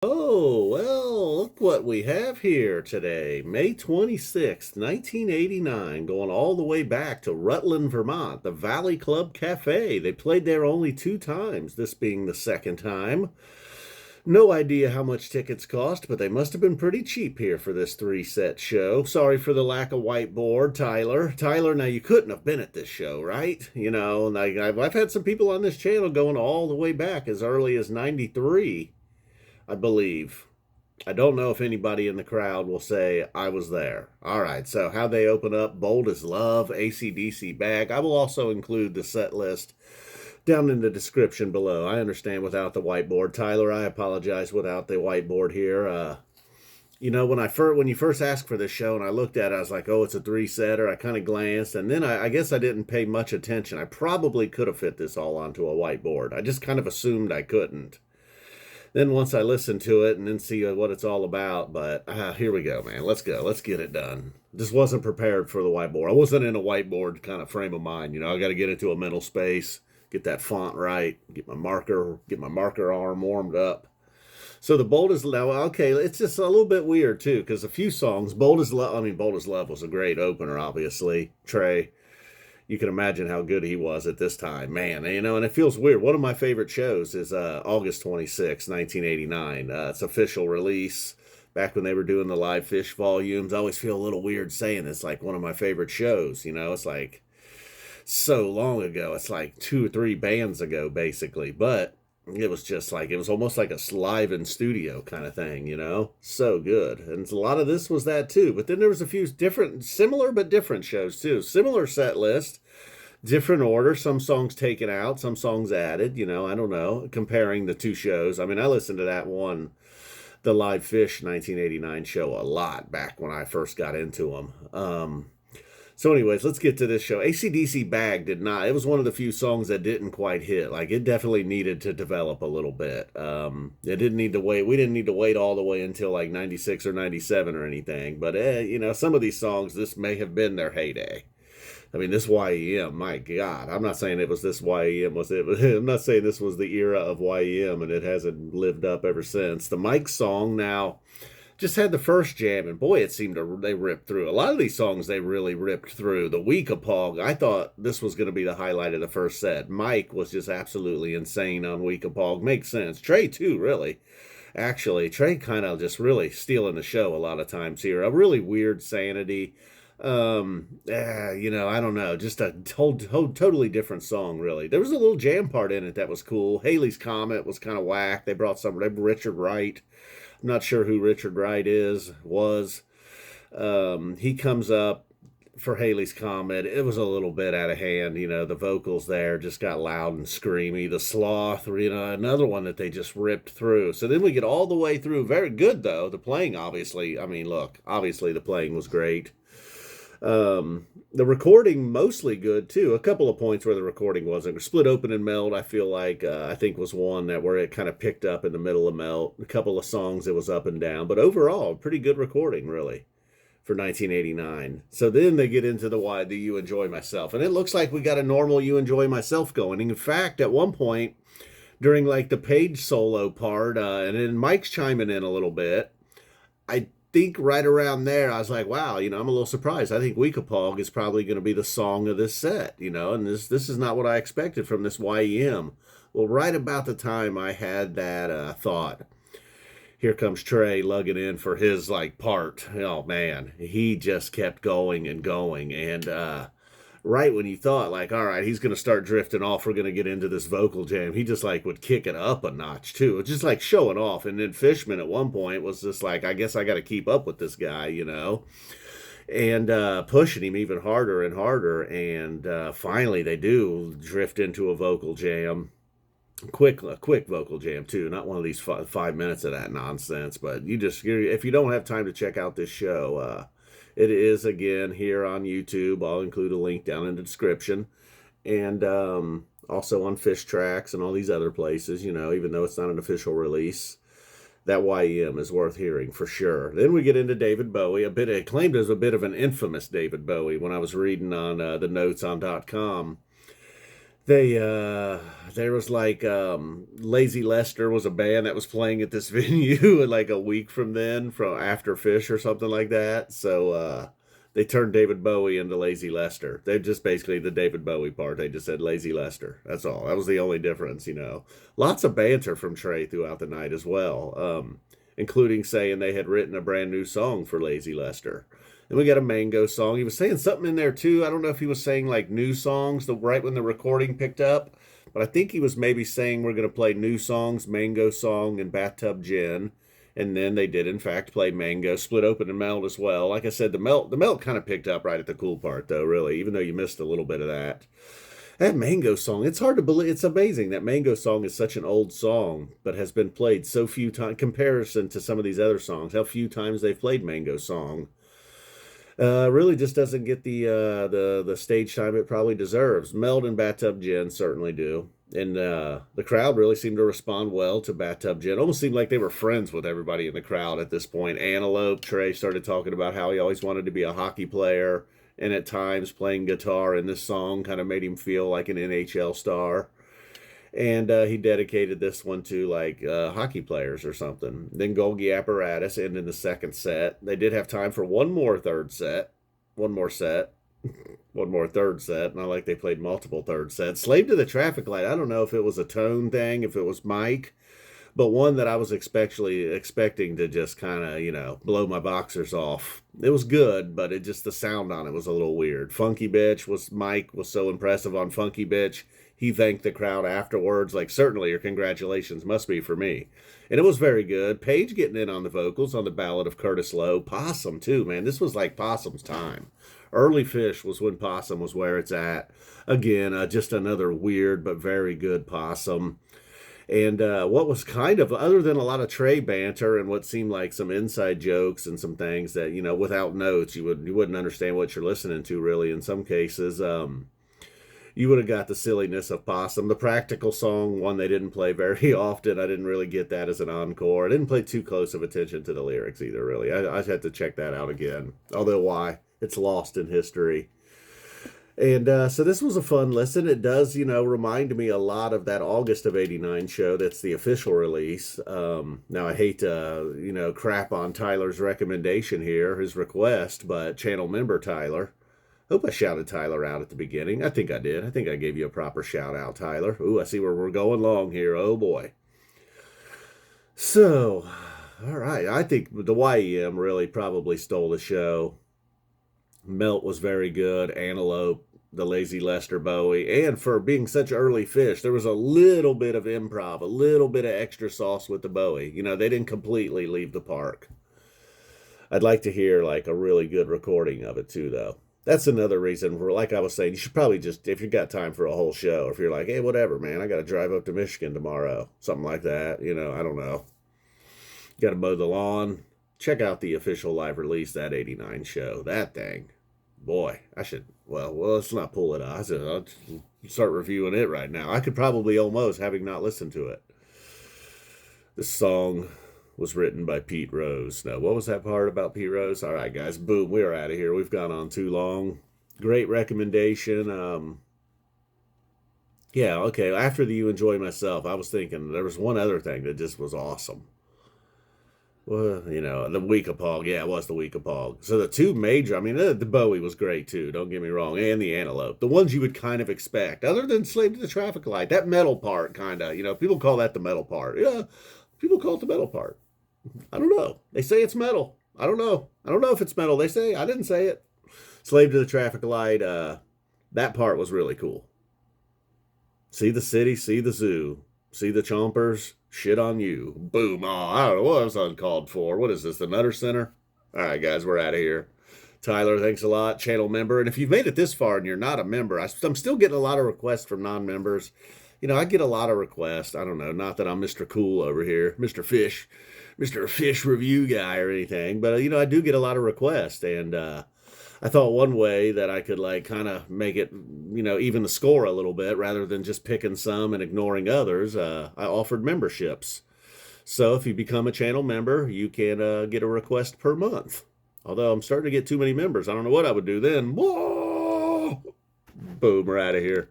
Oh, well, look what we have here today. May 26th, 1989, going all the way back to Rutland, Vermont, the Valley Club Cafe. They played there only two times, this being the second time. No idea how much tickets cost, but they must have been pretty cheap here for this three-set show. Sorry for the lack of whiteboard, Tyler. Tyler, now you couldn't have been at this show, right? And I've had some people on this channel going all the way back as early as 93. I believe. I don't know if anybody in the crowd will say I was there. All right, so how they open up: Bold as Love, AC/DC Bag. I will also include the set list down in the description below. I understand without the whiteboard. Tyler, I apologize without the whiteboard here. When you first asked for this show and I looked at it, I was like, oh, it's a three-setter. I kind of glanced, and then I guess I didn't pay much attention. I probably could have fit this all onto a whiteboard. I just kind of assumed I couldn't. Then once I listen to it and then see what it's all about, but here we go, man. Let's go. Let's get it done. Just wasn't prepared for the whiteboard. I wasn't in a whiteboard kind of frame of mind. I got to get into a mental space, get that font right, get my marker arm warmed up. So the Bold as Love, okay, it's just a little bit weird too, because a few songs, Bold as Love was a great opener, obviously. Trey, you can imagine how good he was at this time, man. And it feels weird. One of my favorite shows is August 26, 1989. It's official release. Back when they were doing the live Phish volumes, I always feel a little weird saying it's like one of my favorite shows. It's like so long ago. It's like 2 or 3 bands ago, basically. But it was almost like a live in studio kind of thing, so good. And a lot of this was that too, but then there was a few similar but different shows too. Similar set list, different order, some songs taken out, some songs added. I don't know, comparing the two shows. I listened to that one, the live Phish 1989 show, a lot back when I first got into them. So anyways, let's get to this show. AC/DC Bag did not. It was one of the few songs that didn't quite hit. Like, it definitely needed to develop a little bit. It didn't need to wait. We didn't need to wait all the way until like 96 or 97 or anything. But, some of these songs, this may have been their heyday. This YEM, my God. I'm not saying it was this YEM. I'm not saying this was the era of YEM, and it hasn't lived up ever since. The Mike song now just had the first jam, and boy, it seemed they ripped through. A lot of these songs they really ripped through. The Weekapaug, I thought this was going to be the highlight of the first set. Mike was just absolutely insane on Weekapaug. Makes sense. Trey, too, really. Actually, Trey kind of just really stealing the show a lot of times here. A really weird Sanity. I don't know. Just a totally different song, really. There was a little jam part in it that was cool. Halley's Comet was kind of whack. They brought Richard Wright. Not sure who Richard Wright was. He comes up for Halley's Comet. It was a little bit out of hand. The vocals there just got loud and screamy. The Sloth, another one that they just ripped through. So then we get all the way through. Very good, though. The playing, obviously. Obviously the playing was great. The recording mostly good too. A couple of points where the recording wasn't. Split Open and Melt, I feel like I think was one that where it kind of picked up in the middle of Melt. A couple of songs it was up and down, but overall pretty good recording really for 1989. So then they get into the You Enjoy Myself, and it looks like we got a normal You Enjoy Myself going. In fact, at one point during like the Page solo part, and then Mike's chiming in a little bit, I think right around there, I was like, wow, I'm a little surprised. I think Weekapaug is probably going to be the song of this set, and this is not what I expected from this YEM. Well, right about the time I had that thought, here comes Trey lugging in for his part. Oh man, he just kept going and going, and right when you thought all right, he's going to start drifting off, we're going to get into this vocal jam, he just would kick it up a notch too. It's just showing off. And then Fishman at one point was just I guess I got to keep up with this guy, and pushing him even harder and harder. And finally they do drift into a vocal jam. A quick vocal jam too, not one of these 5 minutes of that nonsense. But if you don't have time to check out this show, it is, again, here on YouTube. I'll include a link down in the description. And also on Phish Tracks and all these other places, even though it's not an official release. That YEM is worth hearing for sure. Then we get into David Bowie, claimed as a bit of an infamous David Bowie when I was reading on the notes on .com. They there was like Lazy Lester was a band that was playing at this venue like a week from then, from after Phish or something like that. So they turned David Bowie into Lazy Lester. They just basically the David Bowie part. They just said Lazy Lester. That's all. That was the only difference. Lots of banter from Trey throughout the night as well, including saying they had written a brand new song for Lazy Lester. And we got a Mango song. He was saying something in there too. I don't know if he was saying like new songs right when the recording picked up, but I think he was maybe saying we're going to play new songs, Mango song and Bathtub Gin. And then they did in fact play Mango, Split Open and Melt as well. Like I said, the melt kind of picked up right at the cool part though, really, even though you missed a little bit of that. That Mango song, it's hard to believe. It's amazing that Mango song is such an old song, but has been played so few times. Comparison to some of these other songs, how few times they've played Mango song. Really just doesn't get the stage time it probably deserves. Meld and Bathtub Gin certainly do. And the crowd really seemed to respond well to Bathtub Gin. Almost seemed like they were friends with everybody in the crowd at this point. Antelope, Trey started talking about how he always wanted to be a hockey player. And at times playing guitar in this song kind of made him feel like an NHL star. And he dedicated this one to like hockey players or something. Then Golgi Apparatus ended the second set. They did have time for one more third set, one more set, one more third set. Not like they played multiple third sets. Slave to the Traffic Light. I don't know if it was a tone thing, if it was Mike, but one that I was especially expecting to just kind of, blow my boxers off. It was good, but it just, the sound on it was a little weird. Funky Bitch was, Mike was so impressive on Funky Bitch. He thanked the crowd afterwards, like, certainly your congratulations must be for me. And it was very good. Paige getting in on the vocals on the Ballad of Curtis Loew. Possum, too, man. This was like Possum's time. Early Phish was when Possum was where it's at. Again, just another weird but very good Possum. And what was kind of, other than a lot of Trey banter and what seemed like some inside jokes and some things that, without notes, you wouldn't understand what you're listening to, really, in some cases. You would have got the silliness of Possum. The Practical Song, one they didn't play very often. I didn't really get that as an encore. I didn't pay too close of attention to the lyrics either, really. I had to check that out again. Although why? It's lost in history. And so this was a fun listen. It does, remind me a lot of that August of '89 show. That's the official release. Now, I hate to, crap on Tyler's recommendation here, his request, but channel member Tyler. Hope I shouted Tyler out at the beginning. I think I did. I think I gave you a proper shout out, Tyler. Ooh, I see where we're going long here. Oh, boy. So, all right. I think the YEM really probably stole the show. Melt was very good. Antelope, the Lazy Lester Bowie. And for being such early Phish, there was a little bit of improv, a little bit of extra sauce with the Bowie. They didn't completely leave the park. I'd like to hear like a really good recording of it too, though. That's another reason for, like I was saying, you should probably just, if you've got time for a whole show, or if you're like, hey, whatever, man, I got to drive up to Michigan tomorrow, something like that, I don't know. Got to mow the lawn. Check out the official live release, that '89 show. That thing. Boy, I should, well, let's not pull it out. I'll start reviewing it right now. I could probably almost, having not listened to it. The song was written by Pete Rose. Now, what was that part about Pete Rose? All right, guys, boom, we're out of here. We've gone on too long. Great recommendation. Yeah, okay, after the You Enjoy Myself, I was thinking there was one other thing that just was awesome. Well, the Weekapaug. Yeah, it was the Weekapaug. So the two major, the Bowie was great too, don't get me wrong, and the Antelope. The ones you would kind of expect, other than Slave to the Traffic Light. That metal part, kind of, people call that the metal part. Yeah, people call it the metal part. I don't know. They say it's metal. I don't know. I don't know if it's metal. They say. I didn't say it. Slave to the Traffic Light. That part was really cool. See the city, see the zoo, see the chompers, shit on you. Boom. Oh, I don't know what I was uncalled for. What is this, the Nutter Center? All right, guys, we're out of here. Tyler, thanks a lot. Channel member. And if you've made it this far and you're not a member, I'm still getting a lot of requests from non-members. I get a lot of requests. I don't know. Not that I'm Mr. Cool over here, Mr. Phish review guy or anything. But, I do get a lot of requests. And I thought one way that I could, like, kind of make it, even the score a little bit rather than just picking some and ignoring others, I offered memberships. So if you become a channel member, you can get a request per month. Although I'm starting to get too many members. I don't know what I would do then. Whoa! Boom, we're out of here.